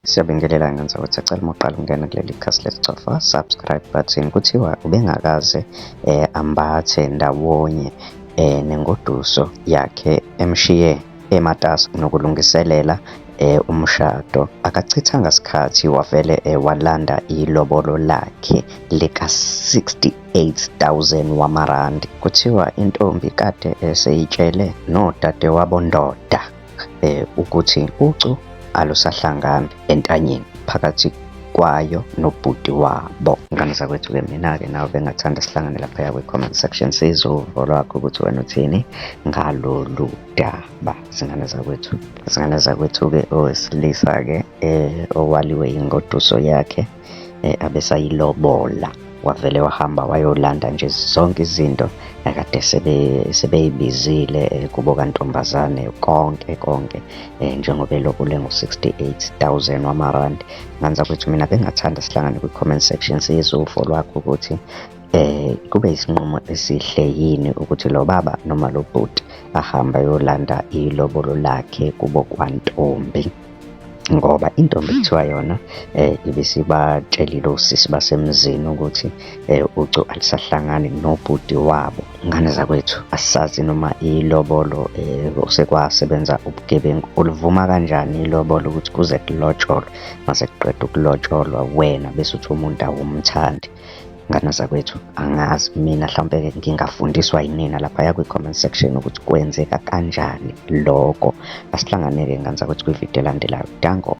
Siyabingelela ngenza ukuthi acela uma uqala ukungena kuleli khasi lesicofa subscribe button. Kuthiwa ubengakaze ambathe ndawonye nengoduso yakhe emshiye ematasa nokulungiselela umshado. Akachithanga sikhathi wavele walanda ilobolo lakhe lika-68,000 wamarandi. Kuthiwa intombi kade seyitshele nodadewabo ndoda ukuthi ucu alusahlangani entanyeni phakathi kwayo nobhuti wabo. Ngane zakwethu-ke, mina-ke nawe bengathanda sihlangane laphaya kwi-comment section sizwe uvo lwakho ukuthi wena uthini ngalolu daba. Zingane zakwethu-ke, owesilisa-ke owaliwe ingoduso yakhe abesayilobola wavele wahamba wayolanda nje zonke izinto akade sebeyibizile kubo kantombazane konke njengoba elobole ngo-68,000 wamarandi. Ngane zakwethu, mina bengathanda sihlangane kwi-comment section sizwe uvo lwakho ukuthi kube isinqumo esihle yini ukuthi lo baba noma lo bhuti ahambe ayolanda ilobolo lakhe kubo kwantombi, ngoba intombi kuthiwa yona ibisibatshelile osisi basemzini ukuthi ucu alisahlangani nobhuti wabo. Ngane zakwethu, asisazi noma ilobolo sekwasebenza ubugebengu. Ulivuma kanjani ilobolo ukuthi kuze kulotsholwe, mase kuqeda ukulotsholwa wena bese uthi umuntu awumthandi? Ngane zakwethu, angazi mina, mhlawumpe-ke ngingafundiswa yinina laphaya kwi-comment section ukuthi kwenzeka kanjani lokho. Asihlanganeke ngane zakwethu kwividiyo elandelayo. Danko.